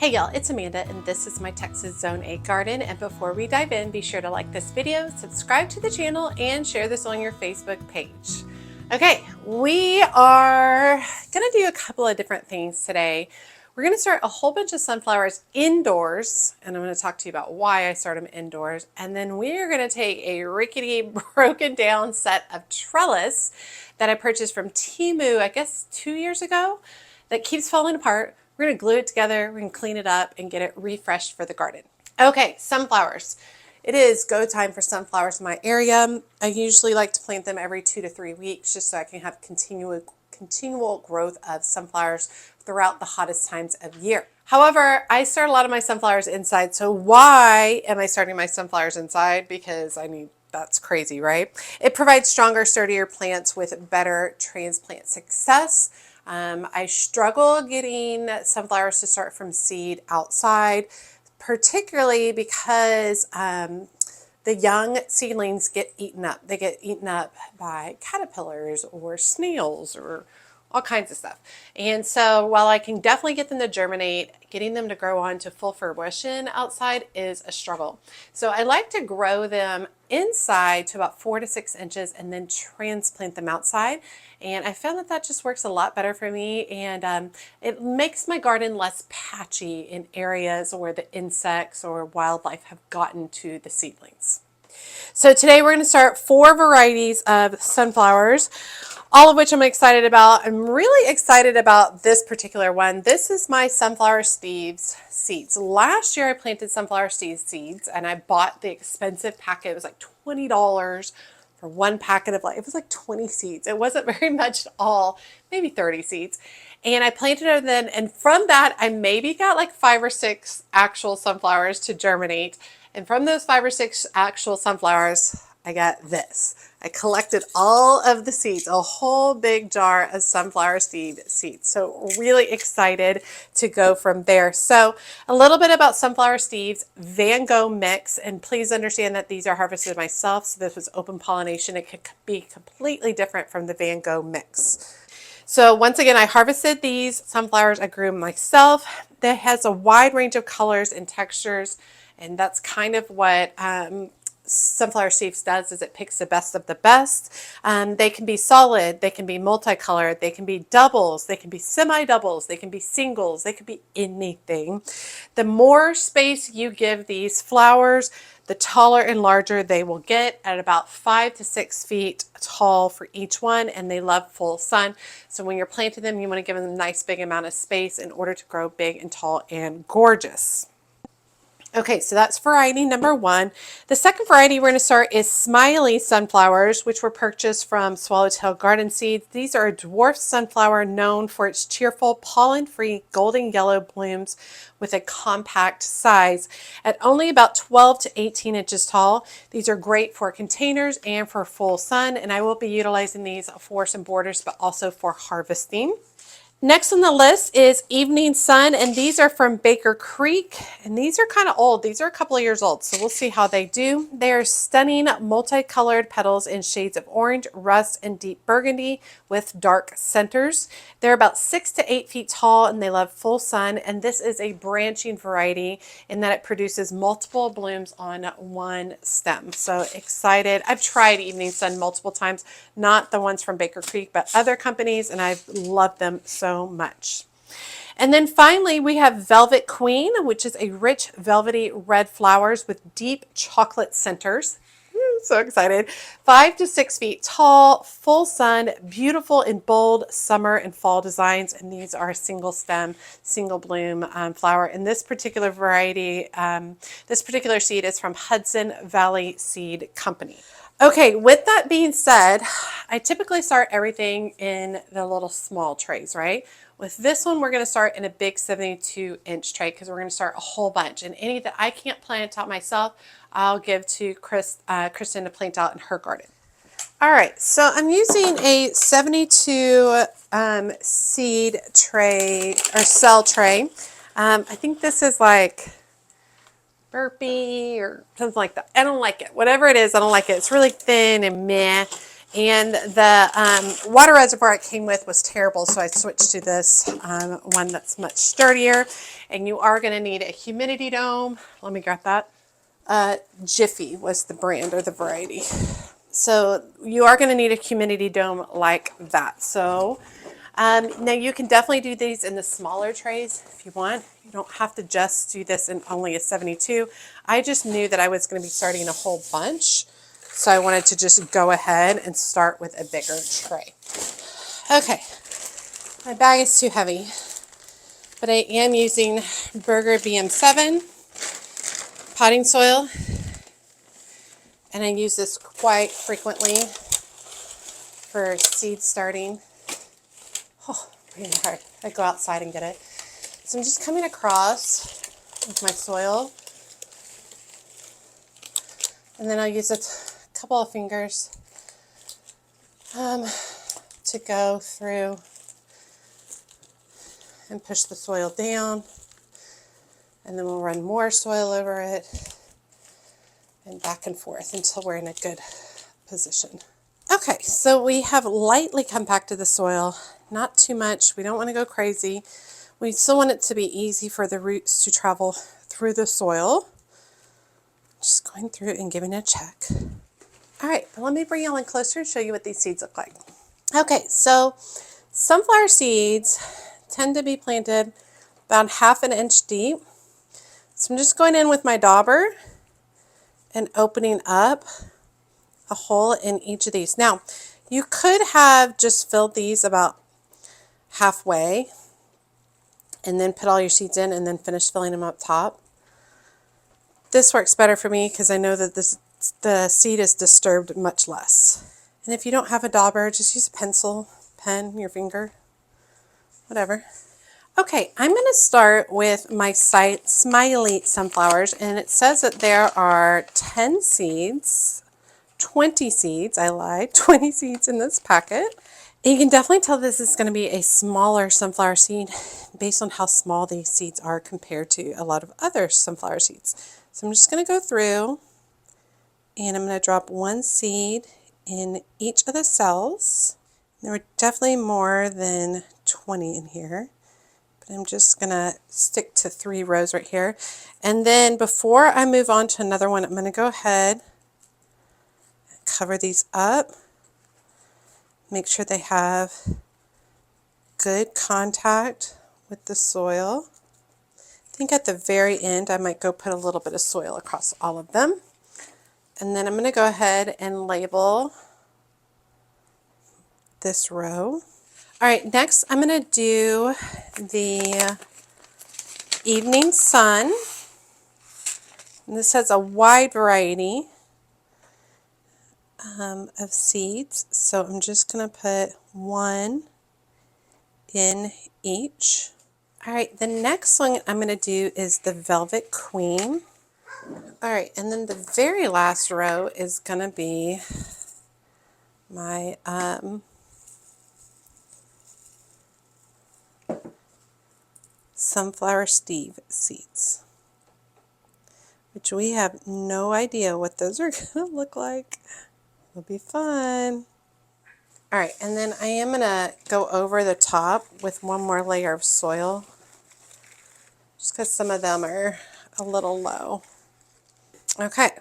Hey y'all, it's Amanda and this is my Texas Zone 8 garden. And before we dive in, be sure to like this video, subscribe to the channel, and share this on your Facebook page. Okay, we are gonna do a couple of different things today. We're gonna start a whole bunch of sunflowers indoors, and I'm gonna talk to you about why I start them indoors. And then we're gonna take a rickety, broken down set of trellis that I purchased from Temu, I guess 2 years ago, that keeps falling apart. We're gonna glue it together, we're gonna clean it up and get it refreshed for the garden. Okay, sunflowers. It is go time for sunflowers in my area. I usually like to plant them every 2 to 3 weeks just so I can have continual growth of sunflowers throughout the hottest times of year. However, I start a lot of my sunflowers inside. So why am I starting my sunflowers inside? Because that's crazy, right? It provides stronger, sturdier plants with better transplant success. I struggle getting sunflowers to start from seed outside, particularly because the young seedlings get eaten up. They get eaten up by caterpillars or snails or all kinds of stuff. And so while I can definitely get them to germinate, getting them to grow on to full fruition outside is a struggle. So I like to grow them inside to about 4 to 6 inches and then transplant them outside. And I found that that just works a lot better for me, and it makes my garden less patchy in areas where the insects or wildlife have gotten to the seedlings. So today we're going to start 4 varieties of sunflowers, all of which I'm excited about. I'm really excited about this particular one. This is my sunflower Steve's seeds. Last year I planted sunflower Steve's seeds and I bought the expensive packet. It was like $20 for one packet of it was like 20 seeds. It wasn't very much at all, maybe 30 seeds. And I planted them then, and from that I maybe got like 5 or 6 actual sunflowers to germinate. And from those 5 or 6 actual sunflowers, I got this. I collected all of the seeds, a whole big jar of sunflower Steve seeds. So really excited to go from there. So a little bit about sunflower Steve's Van Gogh mix, and please understand that these are harvested myself. So this was open pollination. It could be completely different from the Van Gogh mix. So once again, I harvested these sunflowers. I grew them myself. That has a wide range of colors and textures, and that's kind of what Sunflower Steve's does, is it picks the best of the best. They can be solid, they can be multicolored, they can be doubles, they can be semi-doubles, they can be singles, they could be anything. The more space you give these flowers, the taller and larger they will get, at about 5 to 6 feet tall for each one, and they love full sun. So when you're planting them, you want to give them a nice big amount of space in order to grow big and tall and gorgeous. Okay, so that's variety number 1. The second variety we're going to start is Smiley sunflowers, which were purchased from Swallowtail Garden Seeds. These are a dwarf sunflower known for its cheerful, pollen-free, golden yellow blooms with a compact size. At only about 12 to 18 inches tall, these are great for containers and for full sun, and I will be utilizing these for some borders, but also for harvesting. Next on the list is Evening Sun, and these are from Baker Creek, and these are kind of old. These are a couple of years old, so we'll see how they do. They are stunning multicolored petals in shades of orange, rust, and deep burgundy with dark centers. They're about 6 to 8 feet tall, and they love full sun, and this is a branching variety in that it produces multiple blooms on one stem. So excited. I've tried Evening Sun multiple times, not the ones from Baker Creek, but other companies, and I've loved them so much. And then finally we have Velvet Queen, which is a rich velvety red flowers with deep chocolate centers. So excited. 5 to 6 feet tall, full sun, beautiful in bold summer and fall designs, and these are a single stem, single bloom flower. And this particular variety, this particular seed is from Hudson Valley Seed Company. Okay, with that being said, I typically start everything in the little small trays, right? With this one, we're going to start in a big 72-inch tray because we're going to start a whole bunch. And any that I can't plant out myself, I'll give to Kristen to plant out in her garden. All right, so I'm using a 72 seed tray or cell tray. I think this is like Burpee or something like that. I don't like it. Whatever it is, I don't like it. It's really thin and meh. And the water reservoir it came with was terrible, so I switched to this one that's much sturdier. And you are going to need a humidity dome. Let me grab that. Jiffy was the brand or the variety. So you are going to need a humidity dome like that. So now you can definitely do these in the smaller trays if you want. You don't have to just do this in only a 72. I just knew that I was going to be starting a whole bunch. So I wanted to just go ahead and start with a bigger tray. Okay, my bag is too heavy, but I am using Burger BM7 potting soil. And I use this quite frequently for seed starting. Oh, really hard. I go outside and get it. So I'm just coming across with my soil. And then I'll use a couple of fingers to go through and push the soil down. And then we'll run more soil over it and back and forth until we're in a good position. Okay, so we have lightly compacted the soil, not too much. We don't want to go crazy. We still want it to be easy for the roots to travel through the soil. Just going through and giving it a check. All right, let me bring you in closer and show you what these seeds look like. Okay, so sunflower seeds tend to be planted about 1/2 inch deep. So I'm just going in with my dauber and opening up a hole in each of these. Now, you could have just filled these about halfway and then put all your seeds in and then finish filling them up top. This works better for me because I know that the seed is disturbed much less. And if you don't have a dauber, just use a pencil, pen, your finger, whatever. Okay, I'm going to start with my Smiley sunflowers, and it says that there are 10 seeds, 20 seeds, I lied, 20 seeds in this packet. And you can definitely tell this is going to be a smaller sunflower seed based on how small these seeds are compared to a lot of other sunflower seeds. So I'm just going to go through and I'm going to drop one seed in each of the cells. There are definitely more than 20 in here. But I'm just going to stick to 3 rows right here. And then before I move on to another one, I'm going to go ahead and cover these up. Make sure they have good contact with the soil. I think at the very end I might go put a little bit of soil across all of them. And then I'm going to go ahead and label this row. All right, next I'm going to do the evening sun. And this has a wide variety of seeds. So I'm just going to put one in each. All right, the next one I'm going to do is the Velvet Queen. All right, and then the very last row is going to be my Sunflower Steve seeds, which we have no idea what those are going to look like. It'll be fun. All right, and then I am going to go over the top with one more layer of soil, just because some of them are a little low. Okay,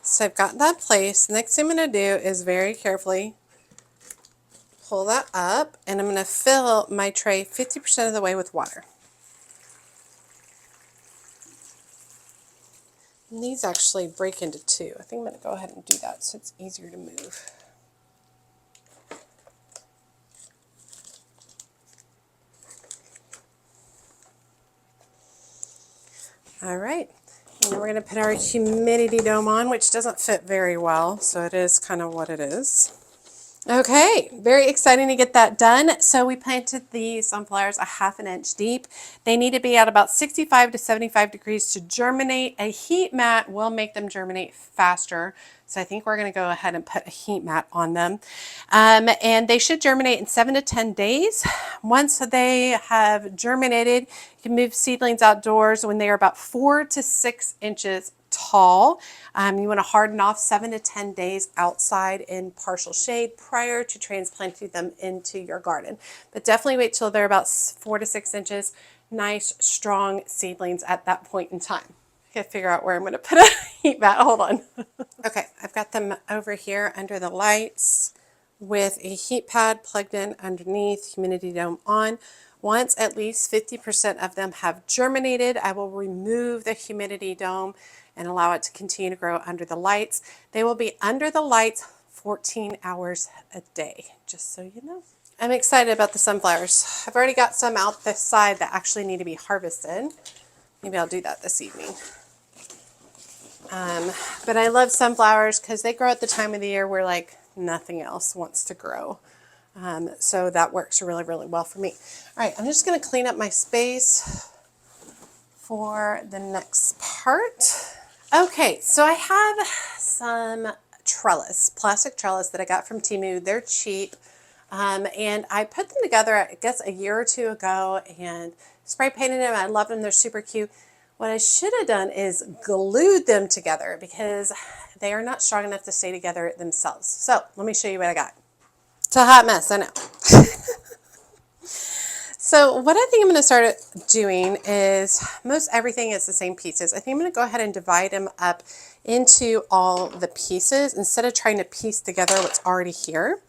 so I've got that placed. Next thing I'm going to do is very carefully pull that up, and I'm going to fill my tray 50% of the way with water. And these actually break into 2. I think I'm going to go ahead and do that so it's easier to move. All right, and then we're going to put our humidity dome on, which doesn't fit very well, so it is kind of what it is. Okay, very exciting to get that done. So we planted the sunflowers 1/2 inch deep. They need to be at about 65 to 75 degrees to germinate. A heat mat will make them germinate faster. So I think we're going to go ahead and put a heat mat on them. And they should germinate in 7 to 10 days. Once they have germinated, you can move seedlings outdoors when they are about 4 to 6 inches tall. You want to harden off 7 to 10 days outside in partial shade prior to transplanting them into your garden. But definitely wait till they're about 4 to 6 inches. Nice, strong seedlings at that point in time. I gotta figure out where I'm gonna put a heat mat. Hold on. Okay, I've got them over here under the lights with a heat pad plugged in underneath, humidity dome on. Once at least 50% of them have germinated, I will remove the humidity dome and allow it to continue to grow under the lights. They will be under the lights 14 hours a day, just so you know. I'm excited about the sunflowers. I've already got some out this side that actually need to be harvested. Maybe I'll do that this evening. But I love sunflowers because they grow at the time of the year where like nothing else wants to grow. So that works really, really well for me. All right, I'm just going to clean up my space for the next part. Okay, so I have some trellis, plastic trellis that I got from Temu. They're cheap. And I put them together, I guess, a year or two ago and spray painted them. I love them. They're super cute. What I should have done is glued them together because they are not strong enough to stay together themselves. So let me show you what I got. It's a hot mess, I know. So what I think I'm going to start doing is most everything is the same pieces. I think I'm going to go ahead and divide them up into all the pieces instead of trying to piece together what's already here.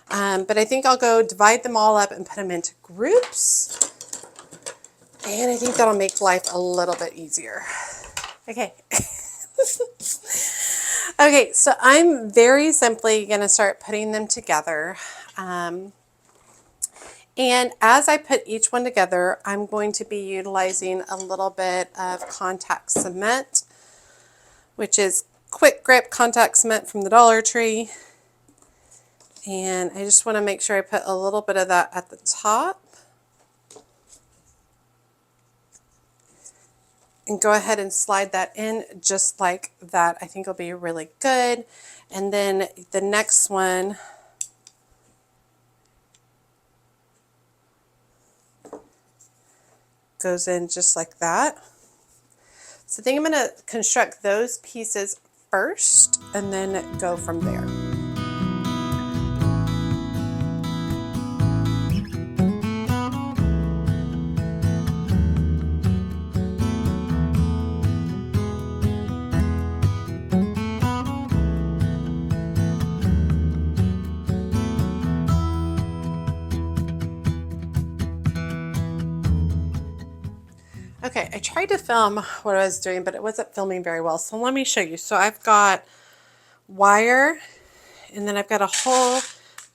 But I think I'll go divide them all up and put them into groups. And I think that'll make life a little bit easier. Okay. Okay, so I'm very simply going to start putting them together. And as I put each one together, I'm going to be utilizing a little bit of contact cement, which is quick grip contact cement from the Dollar Tree. And I just want to make sure I put a little bit of that at the top. And go ahead and slide that in just like that. I think it'll be really good. And then the next one, goes in just like that. So I think I'm going to construct those pieces first and then go from there. Okay, I tried to film what I was doing, but it wasn't filming very well. So let me show you. So I've got wire, and then I've got a whole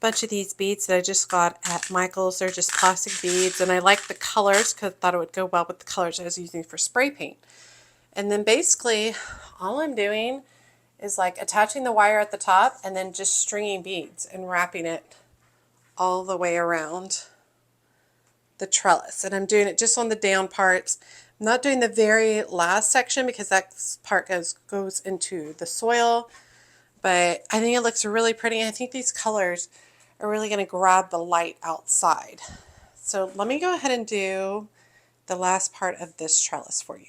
bunch of these beads that I just got at Michael's. They're just plastic beads, and I like the colors because I thought it would go well with the colors I was using for spray paint. And then basically all I'm doing is like attaching the wire at the top and then just stringing beads and wrapping it all the way around the trellis. And I'm doing it just on the down parts. I'm not doing the very last section because that part goes into the soil, but I think it looks really pretty. I think these colors are really going to grab the light outside. So let me go ahead and do the last part of this trellis for you.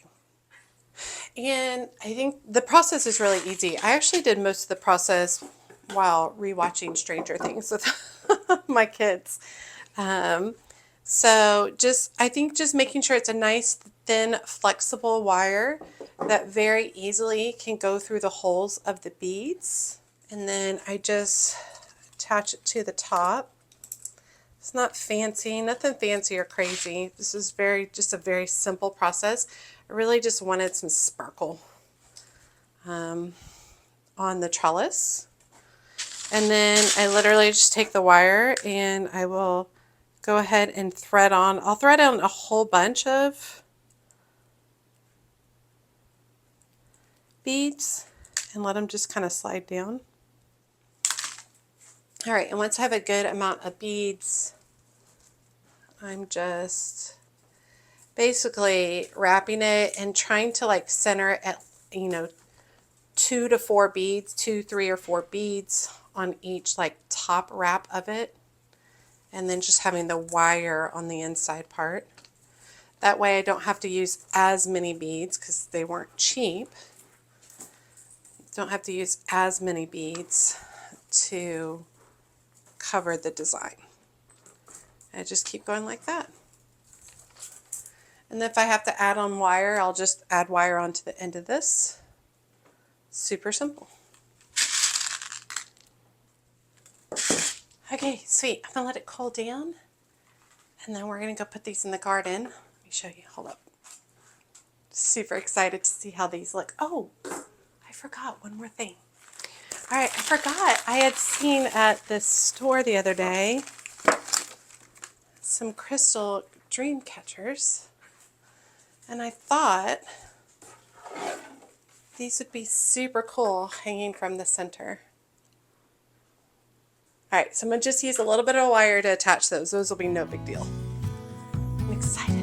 And I think the process is really easy. I actually did most of the process while rewatching Stranger Things with my kids. So I think just making sure it's a nice, thin, flexible wire that very easily can go through the holes of the beads. And then I just attach it to the top. It's not fancy, nothing fancy or crazy. This is just a very simple process. I really just wanted some sparkle on the trellis. And then I literally just take the wire and I will go ahead and thread on. I'll thread on a whole bunch of beads and let them just kind of slide down. All right, and once I have a good amount of beads, I'm just basically wrapping it and trying to like center it at, 2 to 4 beads, 2, 3, or 4 beads on each like top wrap of it. And then just having the wire on the inside part. That way I don't have to use as many beads because they weren't cheap. Don't have to use as many beads to cover the design. I just keep going like that. And if I have to add on wire, I'll just add wire onto the end of this. Super simple. Okay, sweet. I'm gonna let it cool down. And then we're gonna go put these in the garden. Let me show you, hold up. Super excited to see how these look. Oh, I forgot one more thing. All right, I forgot. I had seen at this store the other day some crystal dream catchers. And I thought these would be super cool hanging from the center. All right, so I'm gonna just use a little bit of wire to attach those. Those will be no big deal. I'm excited.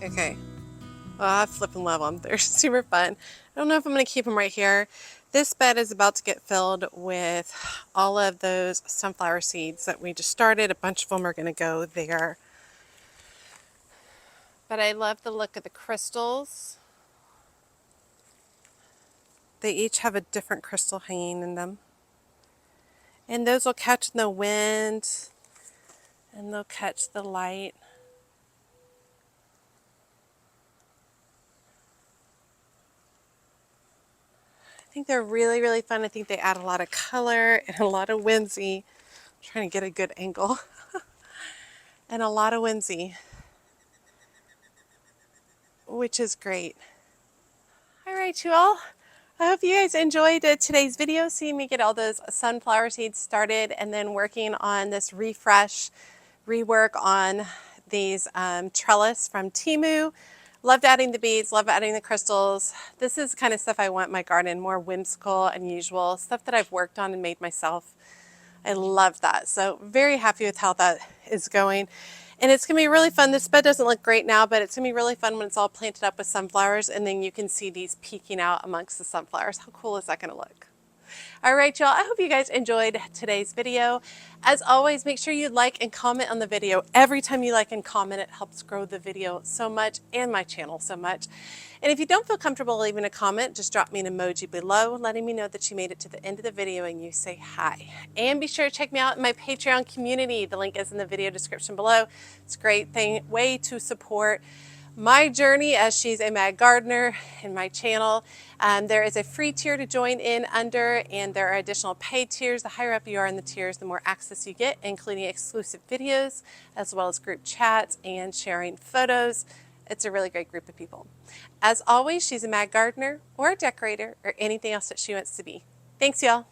Okay, well, I flip and love them. They're super fun. I don't know if I'm going to keep them right here. This bed is about to get filled with all of those sunflower seeds that we just started. A bunch of them are going to go there. But I love the look of the crystals. They each have a different crystal hanging in them. And those will catch in the wind and they'll catch the light. I think they're really, really fun. I think they add a lot of color and a lot of whimsy. I'm trying to get a good angle. And a lot of whimsy, which is great. All right, you all. I hope you guys enjoyed today's video, seeing me get all those sunflower seeds started and then working on this rework on these trellis from Temu. Loved adding the beads, love adding the crystals. This is kind of stuff I want in my garden, more whimsical, unusual, stuff that I've worked on and made myself. I love that. So very happy with how that is going. And it's going to be really fun. This bed doesn't look great now, but it's going to be really fun when it's all planted up with sunflowers and then you can see these peeking out amongst the sunflowers. How cool is that going to look? All right, y'all, I hope you guys enjoyed today's video. As always, make sure you like and comment on the video. Every time you like and comment, it helps grow the video so much and my channel so much. And if you don't feel comfortable leaving a comment, just drop me an emoji below, letting me know that you made it to the end of the video and you say hi. And be sure to check me out in my Patreon community. The link is in the video description below. It's a great way to support my journey as she's a mad gardener in my channel. There is a free tier to join in under, and there are additional paid tiers. The higher up you are in the tiers, the more access you get, including exclusive videos, as well as group chats and sharing photos. It's a really great group of people. As always, she's a mad gardener or a decorator or anything else that she wants to be. Thanks, y'all.